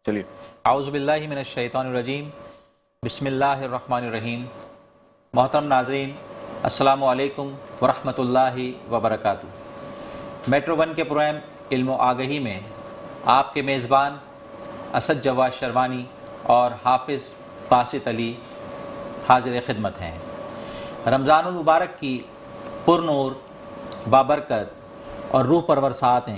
چلیے اعوذ باللہ من الشیطان الرجیم بسم اللہ الرحمن الرحیم۔ محترم ناظرین، السلام علیکم ورحمۃ اللہ وبرکاتہ۔ میٹرو ون کے پروگرام علم و آگہی میں آپ کے میزبان اسد جواد شروانی اور حافظ باسط علی حاضر خدمت ہیں۔ رمضان المبارک کی پر نور، بابرکت اور روح پرور ساعتیں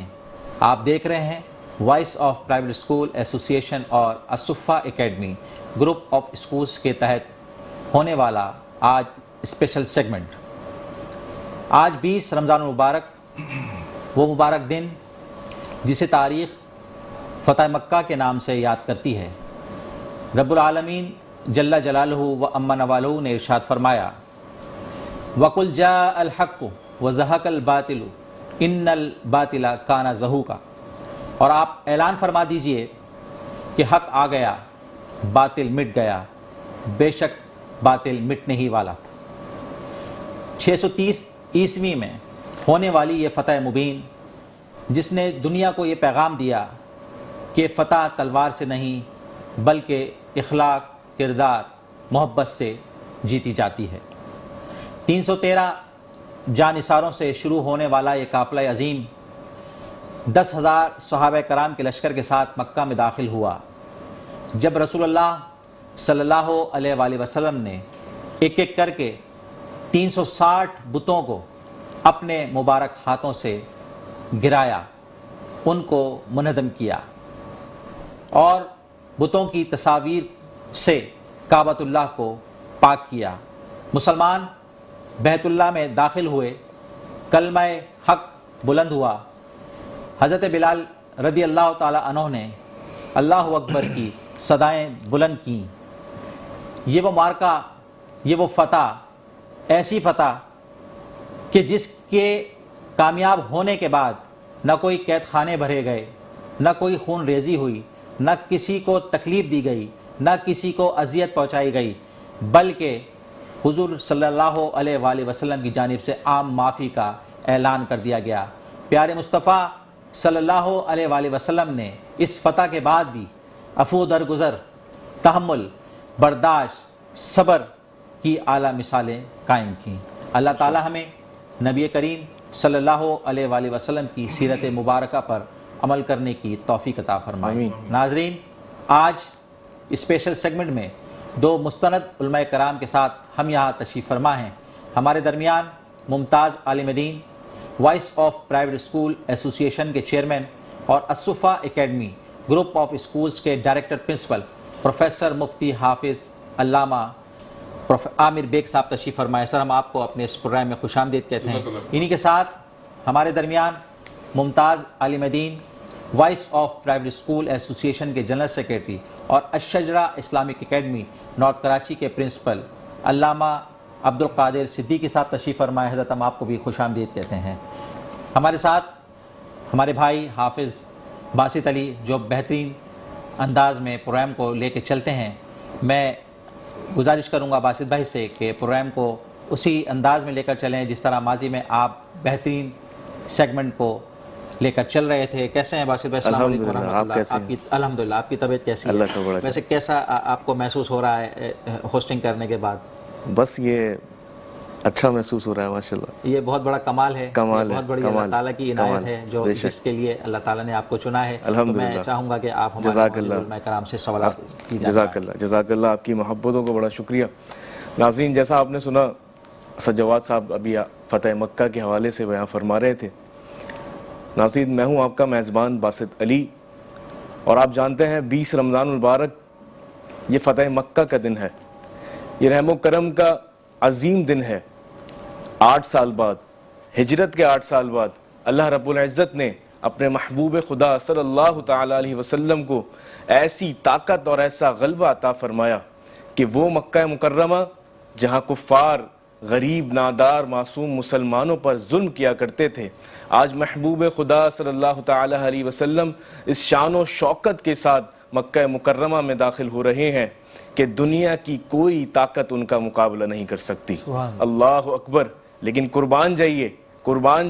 آپ دیکھ رہے ہیں وائس آف پرائیویٹ اسکول ایسوسی ایشن اور الصفہ اکیڈمی گروپ آف اسکولز کے تحت ہونے والا آج اسپیشل سیگمنٹ۔ آج 20 رمضان المبارک، وہ مبارک دن جسے تاریخ فتح مکہ کے نام سے یاد کرتی ہے۔ رب العالمین جل جلالہ و عم نوالہ نے ارشاد فرمایا، وَقُلْ جَاءَ الْحَقُّ وَزَهَقَ الْبَاطِلُ إِنَّ الْبَاطِلَ كَانَ زَهُوقًا، اور آپ اعلان فرما دیجئے کہ حق آ گیا، باطل مٹ گیا، بے شک باطل مٹنے ہی والا تھا۔ 630 عیسوی میں ہونے والی یہ فتح مبین، جس نے دنیا کو یہ پیغام دیا کہ فتح تلوار سے نہیں بلکہ اخلاق، کردار، محبت سے جیتی جاتی ہے۔ 313 جانثاروں سے شروع ہونے والا یہ قافلہ عظیم 10,000 صحابہ کرام کے لشکر کے ساتھ مکہ میں داخل ہوا۔ جب رسول اللہ صلی اللہ علیہ وآلہ وسلم نے ایک ایک کر کے 360 بتوں کو اپنے مبارک ہاتھوں سے گرایا، ان کو منہدم کیا اور بتوں کی تصاویر سے کعبۃ اللہ کو پاک کیا۔ مسلمان بیت اللہ میں داخل ہوئے، کلمہ حق بلند ہوا۔ حضرت بلال رضی اللہ تعالی عنہ نے اللہ اکبر کی صدائیں بلند کیں۔ یہ وہ مارکہ، یہ وہ فتح، ایسی فتح کہ جس کے کامیاب ہونے کے بعد نہ کوئی قید خانے بھرے گئے، نہ کوئی خون ریزی ہوئی، نہ کسی کو تکلیف دی گئی، نہ کسی کو اذیت پہنچائی گئی، بلکہ حضور صلی اللہ علیہ وآلہ وسلم کی جانب سے عام معافی کا اعلان کر دیا گیا۔ پیارے مصطفیٰ صلی اللہ علیہ وآلہ وسلم نے اس فتح کے بعد بھی عفو درگزر، تحمل، برداشت، صبر کی اعلیٰ مثالیں قائم کیں۔ اللہ تعالی ہمیں نبی کریم صلی اللہ علیہ وآلہ وسلم کی سیرت مبارکہ پر عمل کرنے کی توفیق عطا فرمائے۔ ناظرین، آج اسپیشل سیگمنٹ میں 2 مستند علماء کرام کے ساتھ ہم یہاں تشریف فرما ہیں۔ ہمارے درمیان ممتاز عالم دین، وائس آف پرائیویٹ اسکول ایسوسی ایشن کے چیئرمین اور الصفہ اکیڈمی گروپ آف اسکولز کے ڈائریکٹر پرنسپل پروفیسر مفتی حافظ علامہ عامر بیگ صاحب تشریف فرمائے۔ سر، ہم آپ کو اپنے اس پروگرام میں خوش آمدید کہتے ہیں۔ انہی کے ساتھ ہمارے درمیان ممتاز عالم دین، وائس آف پرائیویٹ اسکول ایسوسی ایشن کے جنرل سیکریٹری اور الشجرہ اسلامک اکیڈمی نارتھ کراچی کے پرنسپل علامہ عبدالقادر صدیقی صاحب تشریف فرمائے۔ حضرت، ہم آپ کو بھی خوش آمدید کہتے ہیں۔ ہمارے ساتھ ہمارے بھائی حافظ باسط علی، جو بہترین انداز میں پروگرام کو لے کے چلتے ہیں۔ میں گزارش کروں گا باسط بھائی سے کہ پروگرام کو اسی انداز میں لے کر چلیں جس طرح ماضی میں آپ بہترین سیگمنٹ کو لے کر چل رہے تھے۔ کیسے ہیں باسط بھائی؟ السلام علیکم ورحمۃ اللہ۔ الحمدللہ، آپ کی طبیعت کیسی ہے؟ ویسے کیسا آپ کو محسوس ہو رہا ہے ہوسٹنگ کرنے کے بعد؟ بس یہ اچھا محسوس ہو رہا ہے ماشاءاللہ۔ یہ بہت بڑا کمال ہے، بہت بڑی اللہ تعالیٰ کی عنایت ہے جو جس کے لیے اللہ تعالیٰ نے آپ کو چنا ہے۔ میں چاہوں گا کہ آپ ہمارے علماء کرام سے سوالات کیجیے۔ جزاک اللہ، آپ کی محبتوں کو بڑا شکریہ۔ ناظرین، جیسا آپ نے سنا، اسد جواد صاحب ابھی فتح مکہ کے حوالے سے بیان فرما رہے تھے۔ ناظرین، میں ہوں آپ کا میزبان باسط علی، اور آپ جانتے ہیں 20 رمضان المبارک یہ فتح مکہ کا دن ہے، یہ رحم و کرم کا عظیم دن ہے۔ 8 سال بعد، ہجرت کے 8 سال بعد، اللہ رب العزت نے اپنے محبوب خدا صلی اللہ تعالی علیہ وسلم کو ایسی طاقت اور ایسا غلبہ عطا فرمایا کہ وہ مکہ مکرمہ جہاں کفار، غریب، نادار، معصوم مسلمانوں پر ظلم کیا کرتے تھے، آج محبوب خدا صلی اللہ تعالی علیہ وسلم اس شان و شوکت کے ساتھ مکہ مکرمہ میں داخل ہو رہے ہیں کہ دنیا کی کوئی طاقت ان کا مقابلہ نہیں کر سکتی۔ اللہ اکبر۔ لیکن قربان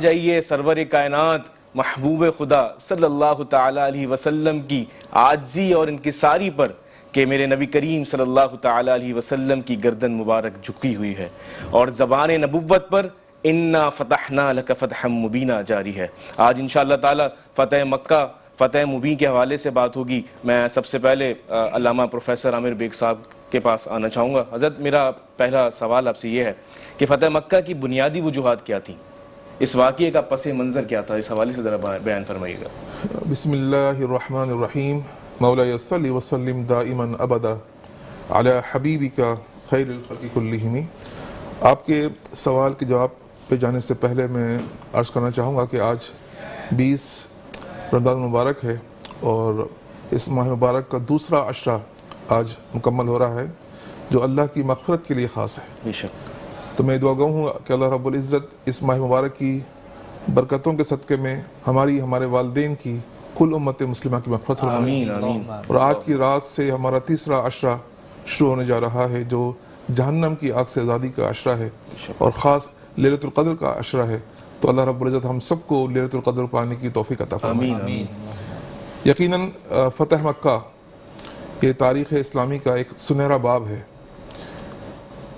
جائیے سرور کائنات محبوب خدا صلی اللہ تعالی علیہ وسلم کی عاجزی اور انکساری پر کہ میرے نبی کریم صلی اللہ تعالی علیہ وسلم کی گردن مبارک جھکی ہوئی ہے، اور زبان نبوت پر انا فتحنا لک فتحا مبینا جاری ہے۔ آج انشاءاللہ تعالی فتح مکہ، فتح مبین کے حوالے سے بات ہوگی۔ میں سب سے پہلے علامہ پروفیسر عامر بیگ صاحب کے پاس آنا چاہوں گا۔ حضرت، میرا پہلا سوال آپ سے یہ ہے کہ فتح مکہ کی بنیادی وجوہات کیا تھیں؟ اس واقعے کا پس منظر کیا تھا؟ اس حوالے سے ذرا بیان فرمائیے گا۔ بسم اللہ الرحمن الرحیم، مولاي صلی وسلم دائما ابدا علی حبیبک خیر الخلق کلہم۔ آپ کے سوال کے جواب پہ جانے سے پہلے میں عرض کرنا چاہوں گا کہ آج 20 رمضان مبارک ہے، اور اس ماہ مبارک کا دوسرا عشرہ آج مکمل ہو رہا ہے، جو اللہ کی مغفرت کے لیے خاص ہے۔ بے شک۔ تو میں دعا گو ہوں کہ اللہ رب العزت اس ماہ مبارک کی برکتوں کے صدقے میں ہمارے والدین کی، کل امت مسلمہ کی مغفرت فرمائے۔ آمین آمین۔ اور آج کی رات سے ہمارا تیسرا عشرہ شروع ہونے جا رہا ہے، جو جہنم کی آگ سے آزادی کا عشرہ ہے، اور خاص لیلۃ القدر کا عشرہ ہے۔ تو اللہ رب العزت ہم سب کو لیلۃ القدر پانے کی توفیق عطا فرمائے۔ آمین آمین۔ یقیناً فتح مکہ یہ تاریخ اسلامی کا ایک سنہرا باب ہے،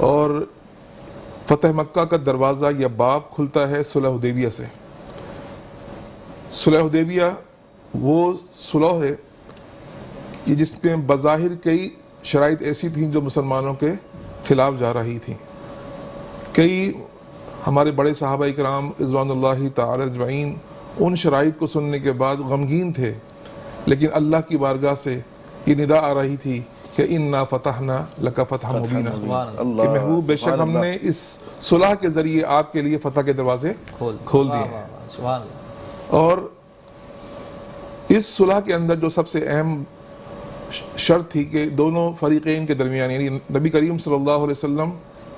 اور فتح مکہ کا دروازہ یا باب کھلتا ہے صلح حدیبیہ سے۔ صلح حدیبیہ وہ صلح ہے کہ جس میں بظاہر کئی شرائط ایسی تھیں جو مسلمانوں کے خلاف جا رہی تھیں۔ کئی ہمارے بڑے صحابہ اکرام رضوان اللہ تعالی اجمعین ان شرائط کو سننے کے بعد غمگین تھے، لیکن اللہ کی بارگاہ سے یہ ندا آ رہی تھی کہ انا فتحنا لک فتحا مبینا، کہ محبوب بے شک ہم نے اس صلح کے ذریعے آپ کے لیے فتح کے دروازے کھول دیے ہیں۔ اور اس صلح کے اندر جو سب سے اہم شرط تھی کہ دونوں فریقین کے درمیان، یعنی نبی کریم صلی اللہ علیہ وسلم،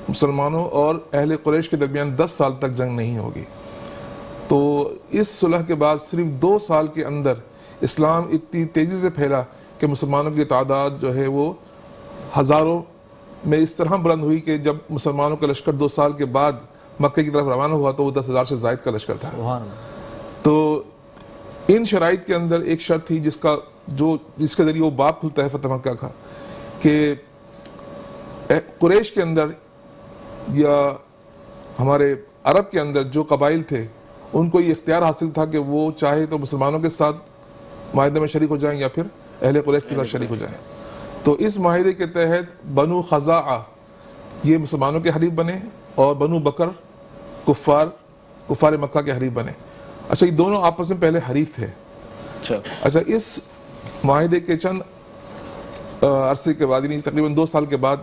مسلمانوں اور اہل قریش کے درمیان 10 سال تک جنگ نہیں ہوگی۔ تو اس صلح کے بعد صرف 2 سال کے اندر اسلام اتنی تیزی سے پھیلا کہ مسلمانوں کی تعداد جو ہے وہ ہزاروں میں اس طرح بلند ہوئی کہ جب مسلمانوں کا لشکر 2 سال کے بعد مکہ کی طرف روانہ ہوا تو وہ 10,000 سے زائد کا لشکر تھا۔ تو ان شرائط کے اندر ایک شرط تھی جس کے ذریعے وہ باب کھلتا ہے فتح مکہ کا، کہ قریش کے اندر یا ہمارے عرب کے اندر جو قبائل تھے ان کو یہ اختیار حاصل تھا کہ وہ چاہے تو مسلمانوں کے ساتھ معاہدے میں شریک ہو جائیں یا پھر اہل قریش کے ساتھ شریک ہو جائیں۔ تو اس معاہدے کے تحت بنو خزاعہ یہ مسلمانوں کے حلیف بنے، اور بنو بکر کفار مکہ کے حلیف بنے۔ اچھا، یہ دونوں آپس میں پہلے حریف تھے۔ اچھا، اس معاہدے کے چند عرصے کے بعد، یعنی تقریباً 2 سال کے بعد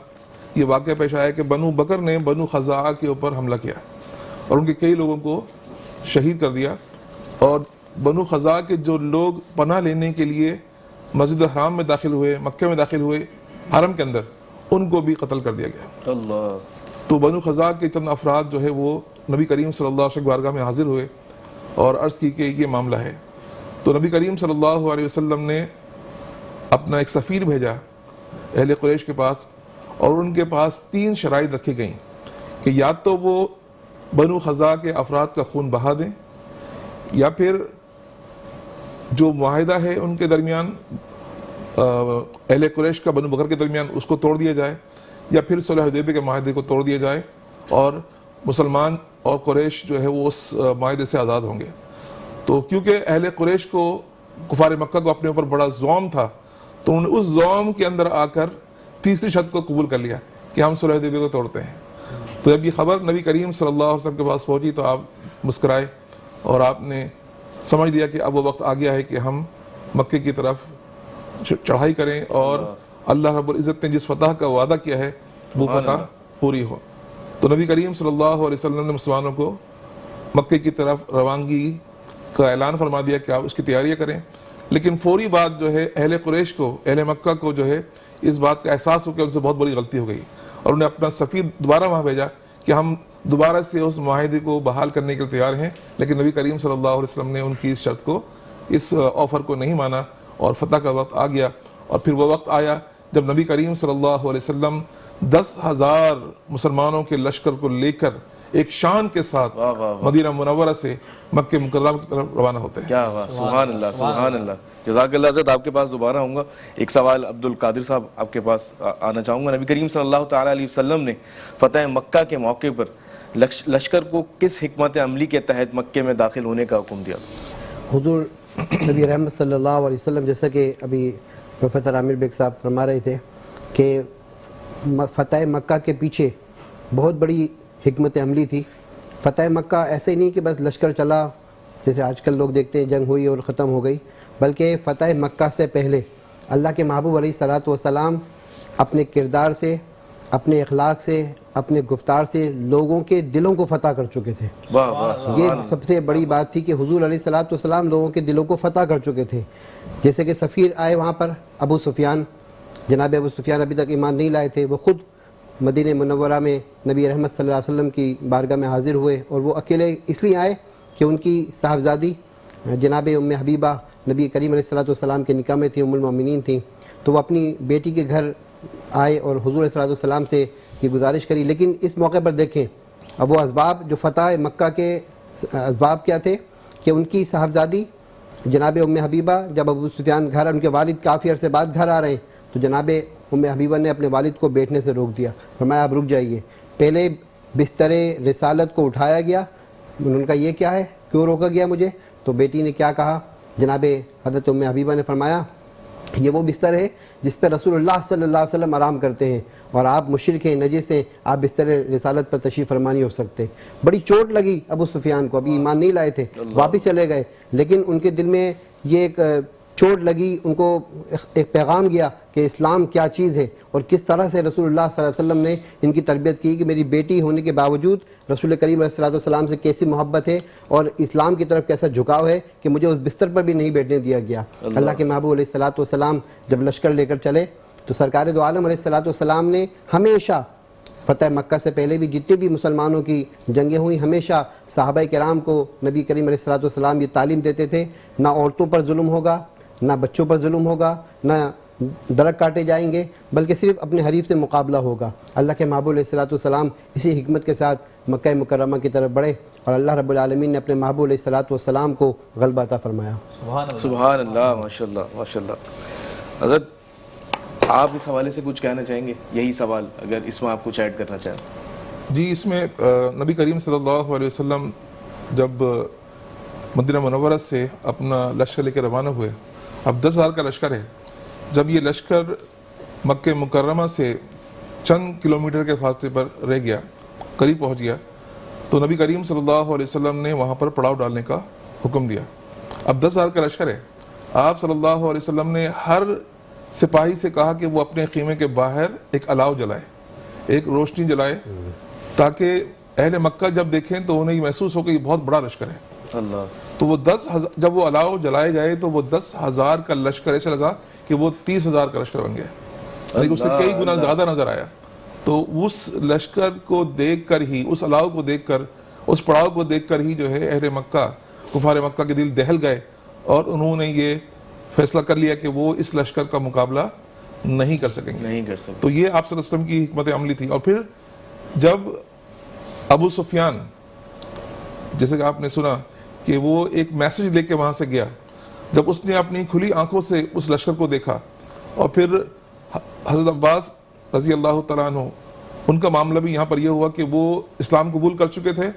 یہ واقعہ پیش آیا کہ بنو بکر نے بنو خزاعہ کے اوپر حملہ کیا اور ان کے کئی لوگوں کو شہید کر دیا، اور بنو خزاعہ کے جو لوگ پناہ لینے کے لیے مسجد الحرام میں داخل ہوئے، مکہ میں داخل ہوئے، حرم کے اندر، ان کو بھی قتل کر دیا گیا۔ اللہ۔ تو بنو خزاعہ کے چند افراد جو ہے وہ نبی کریم صلی اللہ علیہ وسلم کی بارگاہ میں حاضر ہوئے اور عرض کی کہ یہ معاملہ ہے۔ تو نبی کریم صلی اللہ علیہ وسلم نے اپنا ایک سفیر بھیجا اہل قریش کے پاس، اور ان کے پاس 3 شرائط رکھی گئیں کہ یا تو وہ بنو خزاعہ کے افراد کا خون بہا دیں، یا پھر جو معاہدہ ہے ان کے درمیان اہل قریش کا بنو بکر کے درمیان اس کو توڑ دیا جائے، یا پھر صلح حدیبیہ کے معاہدے کو توڑ دیا جائے اور مسلمان اور قریش جو ہے وہ اس معاہدے سے آزاد ہوں گے۔ تو کیونکہ اہل قریش کو، کفار مکہ کو اپنے اوپر بڑا زوم تھا، تو انہوں نے اس زوم کے اندر آ کر تیسری شرط کو قبول کر لیا کہ ہم صلح حدیبیہ کو توڑتے ہیں۔ تو جب یہ خبر نبی کریم صلی اللہ علیہ وسلم کے پاس پہنچی تو آپ مسکرائے اور آپ نے سمجھ لیا کہ اب وہ وقت آ گیا ہے کہ ہم مکے کی طرف چڑھائی کریں، اور اللہ رب العزت نے جس فتح کا وعدہ کیا ہے وہ فتح پوری ہو۔ تو نبی کریم صلی اللہ علیہ وسلم نے مسلمانوں کو مکے کی طرف روانگی کا اعلان فرما دیا کہ آپ اس کی تیاریاں کریں، لیکن فوری بات جو ہے اہل قریش کو، اہل مکہ کو جو ہے اس بات کا احساس ہو کہ ان سے بہت بڑی غلطی ہو گئی، اور انہیں اپنا سفیر دوبارہ وہاں بھیجا کہ ہم دوبارہ سے اس معاہدے کو بحال کرنے کے لیے تیار ہیں، لیکن نبی کریم صلی اللہ علیہ وسلم نے ان کی اس شرط کو، اس آفر کو نہیں مانا، اور فتح کا وقت آ گیا۔ اور پھر وہ وقت آیا جب نبی کریم صلی اللہ علیہ وسلم 10,000 مسلمانوں کے لشکر کو لے کر ایک شان کے ساتھ واہ واہ واہ. مدینہ منورہ سے مکہ مکرمہ کی طرف روانہ ہوتے ہیں. کیا بات, سبحان اللہ سبحان اللہ. جزاک اللہ. حضرت آپ کے پاس دوبارہ آؤں گا. ایک سوال عبد القادر صاحب آپ کے پاس آنا چاہوں گا. نبی کریم صلی اللہ تعالیٰ علیہ وسلم نے فتح مکہ کے موقع پر لشکر کو کس حکمت عملی کے تحت مکے میں داخل ہونے کا حکم دیا؟ حضور نبی رحمت صلی اللہ علیہ وسلم, جیسا کہ ابھی پروفیسر عامر بیگ صاحب فرما رہے تھے کہ فتح مکہ کے پیچھے بہت بڑی حکمت عملی تھی. فتح مکہ ایسے ہی نہیں کہ بس لشکر چلا جیسے آج کل لوگ دیکھتے ہیں جنگ ہوئی اور ختم ہو گئی, بلکہ فتح مکہ سے پہلے اللہ کے محبوب علیہ الصلوۃ والسلام اپنے کردار سے, اپنے اخلاق سے, اپنے گفتار سے لوگوں کے دلوں کو فتح کر چکے تھے. واہ واہ. یہ سب سے بڑی بات تھی کہ حضور علیہ الصلوۃ والسلام لوگوں کے دلوں کو فتح کر چکے تھے. جیسے کہ سفیر آئے وہاں پر ابو سفیان, جناب ابو سفیان ابھی تک ایمان نہیں لائے تھے, وہ خود مدینہ منورہ میں نبی رحمت صلی اللہ علیہ وسلم کی بارگاہ میں حاضر ہوئے, اور وہ اکیلے اس لیے آئے کہ ان کی صاحبزادی جناب ام حبیبہ نبی کریم علیہ الصلوۃ والسلام کے نکاح میں تھیں, ام المؤمنین تھیں, تو وہ اپنی بیٹی کے گھر آئے اور حضور علیہ الصلوۃ والسلام سے یہ گزارش کری. لیکن اس موقع پر دیکھیں اب وہ اسباب جو فتح مکہ کے اسباب کیا تھے کہ ان کی صاحبزادی جناب ام حبیبہ جب ابو سفیان گھر, ان کے والد کافی عرصے بعد گھر آ رہے ہیں, تو جناب ام حبیبہ نے اپنے والد کو بیٹھنے سے روک دیا, فرمایا آپ رک جائیے. پہلے بستر رسالت کو اٹھایا گیا, انہوں نے کہا یہ کیا ہے, کیوں روکا گیا مجھے؟ تو بیٹی نے کیا کہا, جناب حضرت ام حبیبہ نے فرمایا یہ وہ بستر ہے جس پہ رسول اللہ صلی اللہ علیہ وسلم آرام کرتے ہیں, اور آپ مشرک ہیں, نجس ہیں, آپ بستر رسالت پر تشریف فرما نہیں ہو سکتے. بڑی چوٹ لگی ابو سفیان کو, ابھی ایمان نہیں لائے تھے, واپس چلے گئے, لیکن ان کے دل میں یہ ایک چوٹ لگی, ان کو ایک پیغام گیا کہ اسلام کیا چیز ہے اور کس طرح سے رسول اللہ صلی اللہ علیہ وسلم نے ان کی تربیت کی کہ میری بیٹی ہونے کے باوجود رسول کریم علیہ الصلوۃ والسلام سے کیسی محبت ہے اور اسلام کی طرف کیسا جھکاؤ ہے کہ مجھے اس بستر پر بھی نہیں بیٹھنے دیا گیا. اللہ کے محبوب علیہ الصلوۃ والسلام جب لشکر لے کر چلے تو سرکار دو عالم علیہ الصلوۃ والسلام نے ہمیشہ فتح مکہ سے پہلے بھی جتنے بھی مسلمانوں کی جنگیں ہوئی, ہمیشہ صحابہ کرام کو نبی کریم علیہ الصلوۃ والسلام یہ تعلیم دیتے تھے نہ عورتوں پر ظلم ہوگا, نہ بچوں پر ظلم ہوگا, نہ درخت کاٹے جائیں گے, بلکہ صرف اپنے حریف سے مقابلہ ہوگا. اللہ کے محبوب علیہ الصلوۃ والسلام اسی حکمت کے ساتھ مکہ مکرمہ کی طرف بڑھے اور اللہ رب العالمین نے اپنے محبوب علیہ الصلوۃ والسلام کو غلبہ عطا فرمایا. سبحان اللہ, ماشاء اللہ ماشاء اللہ. حضرت آپ اس حوالے سے کچھ کہنا چاہیں گے؟ یہی سوال اگر اس میں آپ کچھ ایڈ کرنا چاہیں. جی, اس میں نبی کریم صلی اللہ علیہ وسلم جب مدینہ منورہ سے اپنا لشکر لے کے روانہ ہوئے, اب 10,000 کا لشکر ہے, جب یہ لشکر مکہ مکرمہ سے چند کلومیٹر کے فاصلے پر رہ گیا, قریب پہنچ گیا, تو نبی کریم صلی اللہ علیہ وسلم نے وہاں پر پڑاؤ ڈالنے کا حکم دیا. اب 10,000 کا لشکر ہے, آپ صلی اللہ علیہ وسلم نے ہر سپاہی سے کہا کہ وہ اپنے خیمے کے باہر ایک الاؤ جلائے, ایک روشنی جلائے, تاکہ اہل مکہ جب دیکھیں تو انہیں یہ محسوس ہو کہ یہ بہت بڑا لشکر ہے. اللہ. تو وہ 10,000 جب وہ الاؤ جلائے گئے تو وہ 10,000 کا لشکر ایسے لگا کہ وہ 30,000 کا لشکر بن گیا, لیکن اس سے کئی گنا زیادہ نظر آیا. تو اس لشکر کو دیکھ کر ہی, اس الاؤ کو دیکھ کر, اس پڑاؤ کو دیکھ کر ہی جو ہے اہل مکہ, کفار مکہ کے دل دہل گئے اور انہوں نے یہ فیصلہ کر لیا کہ وہ اس لشکر کا مقابلہ نہیں کر سکیں گے. نہیں کر سکتے. تو یہ آپ صلی اللہ علیہ وسلم کی حکمت عملی تھی. اور پھر جب ابو سفیان, جیسے کہ آپ نے سنا کہ وہ ایک میسج لے کے وہاں سے گیا, جب اس نے اپنی کھلی آنکھوں سے اس لشکر کو دیکھا, اور پھر حضرت عباس رضی اللہ تعالیٰ عنہ, ان کا معاملہ بھی یہاں پر یہ ہوا کہ وہ اسلام قبول کر چکے تھے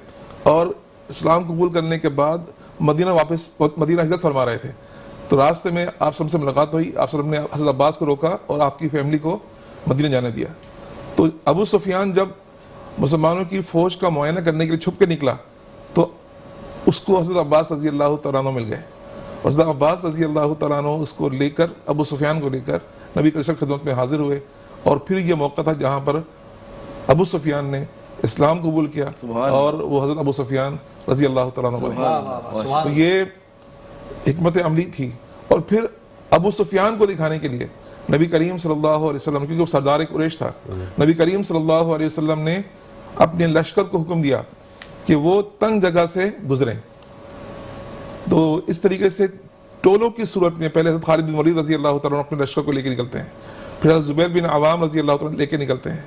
اور اسلام قبول کرنے کے بعد مدینہ ہجرت فرما رہے تھے. تو راستے میں آپ سب سے ملاقات ہوئی, آپ سب نے حضرت عباس کو روکا اور آپ کی فیملی کو مدینہ جانے دیا. تو ابو سفیان جب مسلمانوں کی فوج کا معائنہ کرنے کے لیے چھپ کے نکلا تو اس کو حضرت عباس رضی اللہ تعالیٰ عنہ مل گئے. حضرت عباس رضی اللہ تعالیٰ عنہ اس کو لے کر, ابو سفیان کو لے کر نبی کی خدمت میں حاضر ہوئے, اور پھر یہ موقع تھا جہاں پر ابو سفیان نے اسلام قبول کیا اور وہ حضرت ابو سفیان رضی اللہ تعالیٰ عنہ بنے. تو یہ حکمت عملی تھی. اور پھر ابو سفیان کو دکھانے کے لیے نبی کریم صلی اللہ علیہ وسلم, کیونکہ وہ سردار قریش تھا, نبی کریم صلی اللہ علیہ وسلم نے اپنے لشکر کو حکم دیا کہ وہ تنگ جگہ سے گزریں. تو اس طریقے سے ٹولوں کی صورت میں پہلے حضرت خالد بن ولید رضی اللہ تعالیٰ عنہ اپنے لشکر کو لے کے نکلتے ہیں, پھر حضرت زبیر بن عوام رضی اللہ تعالیٰ عنہ لے کے نکلتے ہیں,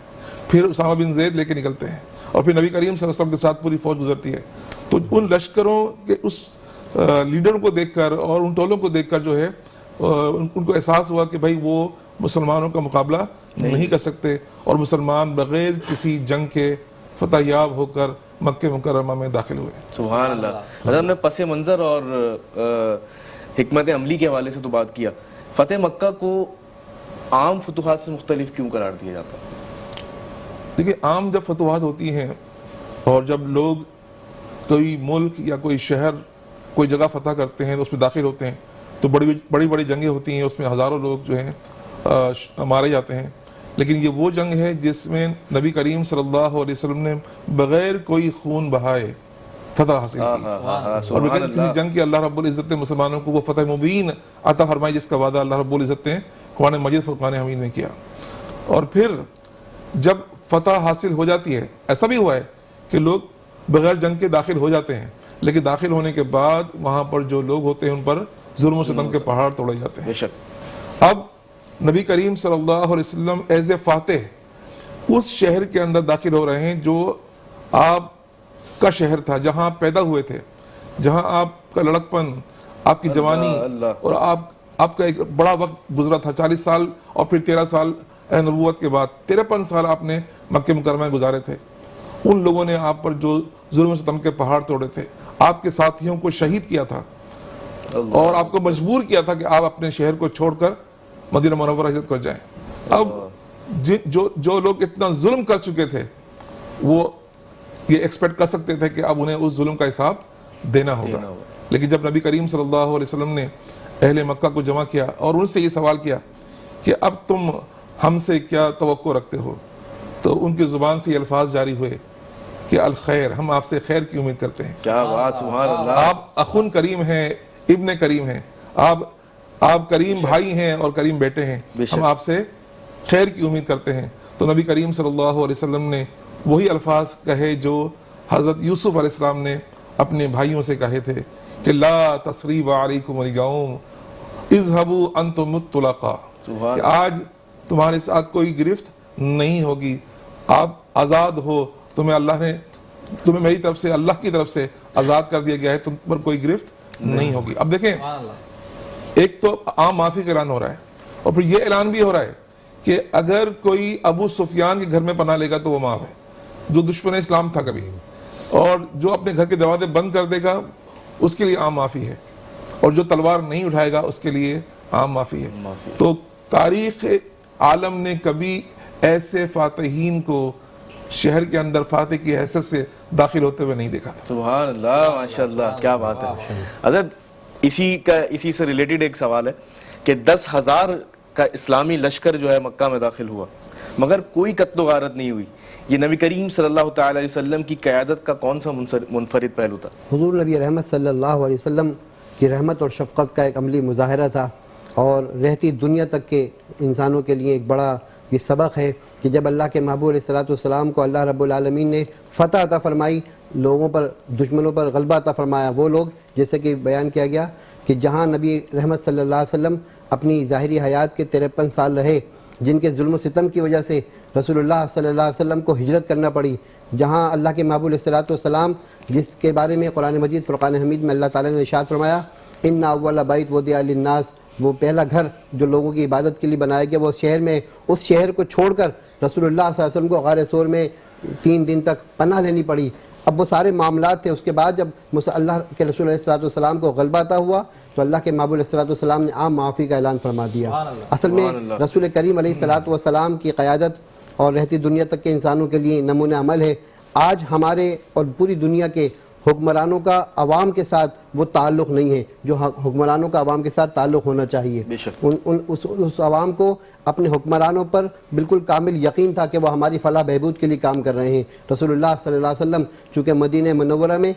پھر اسامہ بن زید لے کے نکلتے ہیں, اور پھر نبی کریم صلی اللہ علیہ وسلم کے ساتھ پوری فوج گزرتی ہے. تو ان لشکروں کے اس لیڈروں کو دیکھ کر اور ان ٹولوں کو دیکھ کر جو ہے ان کو احساس ہوا کہ بھائی وہ مسلمانوں کا مقابلہ نہیں کر سکتے اور مسلمان بغیر کسی جنگ کے فتح یاب ہو کر مکہ مکرمہ میں داخل ہوئے. سبحان اللہ. حضرت نے پس منظر اور حکمت عملی کے حوالے سے تو بات کیا, فتح مکہ کو عام فتوحات سے مختلف کیوں قرار دیا جاتا ہے؟ دیکھیں, عام جب فتوحات ہوتی ہیں اور جب لوگ کوئی ملک یا کوئی شہر کوئی جگہ فتح کرتے ہیں تو اس میں داخل ہوتے ہیں تو بڑی بڑی جنگیں ہوتی ہیں, اس میں ہزاروں لوگ جو ہیں مارے جاتے ہیں. لیکن یہ وہ جنگ ہے جس میں نبی کریم صلی اللہ علیہ وسلم نے بغیر کوئی خون بہائے فتح حاصل کی, اور بغیر کسی جنگ کے اللہ رب العزت نے مسلمانوں کو وہ فتح مبین عطا فرمائی جس کا وعدہ اللہ رب العزت نے قرآن مجید فرقان حمید میں کیا. اور پھر جب فتح حاصل ہو جاتی ہے, ایسا بھی ہوا ہے کہ لوگ بغیر جنگ کے داخل ہو جاتے ہیں, لیکن داخل ہونے کے بعد وہاں پر جو لوگ ہوتے ہیں ان پر ظلم و ستم کے پہاڑ توڑے جاتے ہیں. بے شک. اب نبی کریم صلی اللہ علیہ وسلم ایز اے فاتح اس شہر کے اندر داخل ہو رہے ہیں جو آپ کا شہر تھا, جہاں آپ پیدا ہوئے تھے, جہاں آپ کا لڑکپن, آپ کی جوانی اور آپ کا ایک بڑا وقت گزرا تھا, 40 سال اور پھر 13 سال نبوت کے بعد 53 سال آپ نے مکہ مکرمہ میں گزارے تھے. ان لوگوں نے آپ پر جو ظلم و ستم کے پہاڑ توڑے تھے, آپ کے ساتھیوں کو شہید کیا تھا اور آپ کو مجبور کیا تھا کہ آپ اپنے شہر کو چھوڑ کر مدینہ منورہ ہجرت کر جائیں. اب جو لوگ اتنا ظلم کر چکے تھے وہ یہ ایکسپیکٹ کر سکتے تھے کہ اب انہیں اس ظلم کا حساب دینا ہوگا. لیکن جب نبی کریم صلی اللہ علیہ وسلم نے اہل مکہ کو جمع کیا اور ان سے یہ سوال کیا کہ اب تم ہم سے کیا توقع رکھتے ہو, تو ان کی زبان سے یہ الفاظ جاری ہوئے کہ الخیر, ہم آپ سے خیر کی امید کرتے ہیں. کیا بات, سبحان اللہ. آپ اخن کریم ہیں, ابن کریم ہیں, آپ کریم بھائی ہیں اور کریم بیٹے ہیں, ہم آپ سے خیر کی امید کرتے ہیں. تو نبی کریم صلی اللہ علیہ وسلم نے وہی الفاظ کہے جو حضرت یوسف علیہ السلام نے اپنے بھائیوں سے کہے تھے کہ لا تثریب علیکم اليوم اذهبوا انتم الطلقاء, کہ آج تمہارے ساتھ کوئی گرفت نہیں ہوگی, آپ آزاد ہو, تمہیں میری طرف سے, اللہ کی طرف سے آزاد کر دیا گیا ہے, تم پر کوئی گرفت نہیں ہوگی. اب دیکھیں, ایک تو عام معافی کا اعلان ہو رہا ہے اور پھر یہ اعلان بھی ہو رہا ہے کہ اگر کوئی ابو سفیان کے گھر میں پناہ لے گا تو وہ معاف ہے, جو دشمن اسلام تھا کبھی, اور جو اپنے گھر کے دروازے بند کر دے گا اس کے لیے عام معافی ہے, اور جو تلوار نہیں اٹھائے گا اس کے لیے عام معافی ہے. تو تاریخ عالم نے کبھی ایسے فاتحین کو شہر کے اندر فاتح کی حیثیت سے داخل ہوتے ہوئے نہیں دیکھا تھا. سبحان اللہ, ماشاءاللہ, کیا بات ہے. حضرت اسی سے ریلیٹڈ ایک سوال ہے کہ 10,000 کا اسلامی لشکر جو ہے مکہ میں داخل ہوا مگر کوئی قتل و غارت نہیں ہوئی, یہ نبی کریم صلی اللہ تعالی علیہ وسلم کی قیادت کا کون سا منفرد پہلو تھا؟ حضور نبی رحمت صلی اللہ علیہ وسلم کی رحمت اور شفقت کا ایک عملی مظاہرہ تھا, اور رہتی دنیا تک کے انسانوں کے لیے ایک بڑا یہ سبق ہے کہ جب اللہ کے محبوب علیہ السلام کو اللہ رب العالمین نے فتح عطا فرمائی, لوگوں پر, دشمنوں پر غلبہ عطا فرمایا, وہ لوگ جیسے کہ بیان کیا گیا کہ جہاں نبی رحمت صلی اللہ علیہ وسلم اپنی ظاہری حیات کے 53 سال رہے, جن کے ظلم و ستم کی وجہ سے رسول اللہ صلی اللہ علیہ وسلم کو ہجرت کرنا پڑی, جہاں اللہ کے محبوب علیہ السلام جس کے بارے میں قرآن مجید فرقان حمید میں اللہ تعالیٰ نے ارشاد فرمایا ان اول بیت وضع للناس, وہ پہلا گھر جو لوگوں کی عبادت کے لیے بنایا گیا, وہ شہر میں, اس شہر کو چھوڑ کر رسول اللہ صلی اللہ علیہ وسلم کو غار ثور میں 3 دن تک پناہ لینی پڑی. اب وہ سارے معاملات تھے. اس کے بعد جب اللہ کے رسول علیہ السلام کو غلبہ عطا ہوا تو اللہ کے محبوب علیہ السلام نے عام معافی کا اعلان فرما دیا. اصل میں رسول کریم علیہ السلام کی قیادت اور رہتی دنیا تک کے انسانوں کے لیے نمونہ عمل ہے. آج ہمارے اور پوری دنیا کے حکمرانوں کا عوام کے ساتھ وہ تعلق نہیں ہے جو حکمرانوں کا عوام کے ساتھ تعلق ہونا چاہیے. اس عوام کو اپنے حکمرانوں پر بالکل کامل یقین تھا کہ وہ ہماری فلاح بہبود کے لیے کام کر رہے ہیں. رسول اللہ صلی اللہ علیہ وسلم چونکہ مدینہ منورہ میں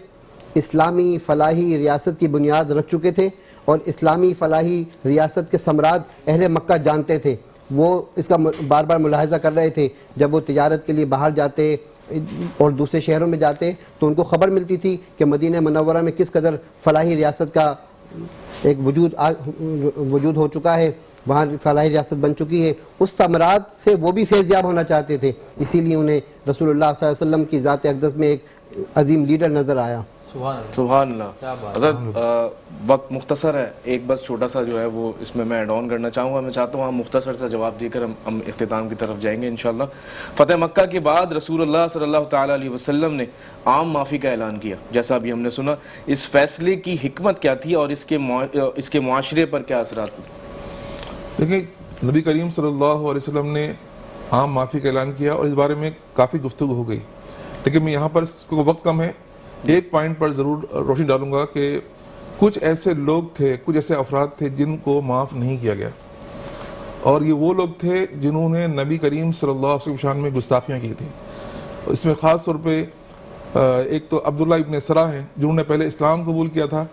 اسلامی فلاحی ریاست کی بنیاد رکھ چکے تھے اور اسلامی فلاحی ریاست کے ثمرات اہل مکہ جانتے تھے, وہ اس کا بار بار ملاحظہ کر رہے تھے. جب وہ تجارت کے لیے باہر جاتے اور دوسرے شہروں میں جاتے تو ان کو خبر ملتی تھی کہ مدینہ منورہ میں کس قدر فلاحی ریاست کا ایک وجود ہو چکا ہے. وہاں فلاحی ریاست بن چکی ہے، اس ثمرات سے وہ بھی فیض یاب ہونا چاہتے تھے، اسی لیے انہیں رسول اللہ صلی اللہ علیہ وسلم کی ذات اقدس میں ایک عظیم لیڈر نظر آیا۔ سبحان اللہ۔ سبحان اللہ۔ کیا بات۔ حضرت وقت مختصر ہے، ایک بس چھوٹا سا جو ہے وہ اس میں ایڈ آن کرنا چاہوں گا۔ میں چاہتا ہوں ہم مختصر سا جواب دے کر ہم اختتام کی طرف جائیں گے انشاءاللہ۔ فتح مکہ کے بعد رسول اللہ صلی اللہ تعالیٰ علیہ وسلم نے عام معافی کا اعلان کیا، جیسا ابھی ہم نے سنا۔ اس فیصلے کی حکمت کیا تھی اور اس کے معاشرے پر کیا اثرات ہوئے؟ دیکھیں، نبی کریم صلی اللہ علیہ وسلم نے عام معافی کا اعلان کیا اور اس بارے میں کافی گفتگو ہو گئی، لیکن میں یہاں پر وقت کم ہے، ایک پوائنٹ پر ضرور روشنی ڈالوں گا کہ کچھ ایسے لوگ تھے، کچھ ایسے افراد تھے جن کو معاف نہیں کیا گیا، اور یہ وہ لوگ تھے جنہوں نے نبی کریم صلی اللہ علیہ وسلم شان میں گستاخیاں کی تھیں۔ اس میں خاص طور پہ ایک تو عبداللہ ابن سرا ہیں، جنہوں نے پہلے اسلام قبول کیا تھا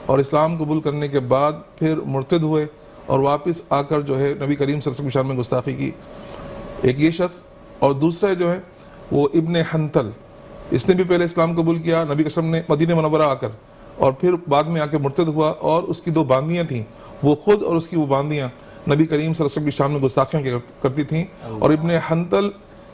اور اسلام قبول کرنے کے بعد پھر مرتد ہوئے اور واپس آ کر جو ہے نبی کریم صلی اللہ علیہ وسلم شان میں گستاخی کی، ایک یہ شخص۔ اور دوسرا جو ہے وہ ابن حنتل، اس نے بھی پہلے اسلام قبول کیا نبی قسم نے مدینہ منورہ آ کر، اور پھر بعد میں آ کے مرتد ہوا، اور اس کی دو باندیاں تھیں، وہ خود اور اس کی وہ باندیاں نبی کریم صلی اللہ علیہ وسلم کی شان میں گستاخیاں کرتی تھیں، اور ابن حنتل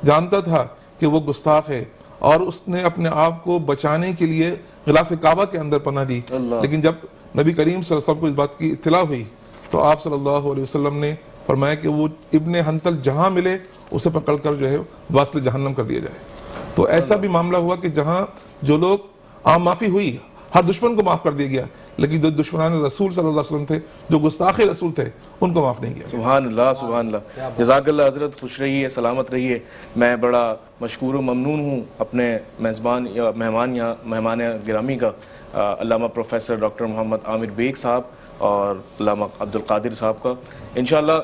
جانتا تھا کہ وہ گستاخ ہے اور اس نے اپنے آپ کو بچانے کے لیے غلاف کعبہ کے اندر پناہ دی۔ لیکن جب نبی کریم صلی اللہ علیہ وسلم کو اس بات کی اطلاع ہوئی تو آپ صلی اللہ علیہ وسلم نے فرمایا کہ وہ ابن حنتل جہاں ملے اسے پکڑ کر جو ہے واصل جہنم کر دیا جائے۔ تو ایسا بھی معاملہ ہوا کہ جہاں جو لوگ عام معافی ہوئی، ہر دشمن کو معاف کر دیا گیا، لیکن جو دشمنان رسول صلی اللہ علیہ وسلم تھے، جو گستاخ رسول تھے، ان کو معاف نہیں کیا گیا۔ سبحان اللہ، سبحان اللہ۔ جزاک اللہ حضرت، خوش رہیے، سلامت رہیے۔ میں بڑا مشکور و ممنون ہوں اپنے مہمان گرامی کا، علامہ پروفیسر ڈاکٹر محمد عامر بیگ صاحب اور علامہ عبد القادر صاحب کا۔ انشاءاللہ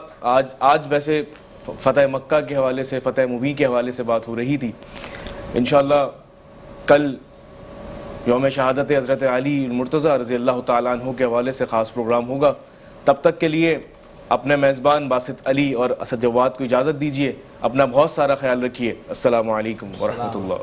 آج ویسے فتح مکہ کے حوالے سے، فتح مبین کے حوالے سے بات ہو رہی تھی، انشاءاللہ کل یوم شہادت حضرت علی المرتضیٰ رضی اللہ تعالیٰ عنہ کے حوالے سے خاص پروگرام ہوگا۔ تب تک کے لیے اپنے میزبان باسط علی اور اسد جواد کو اجازت دیجیے، اپنا بہت سارا خیال رکھیے۔ السلام علیکم ورحمۃ اللہ۔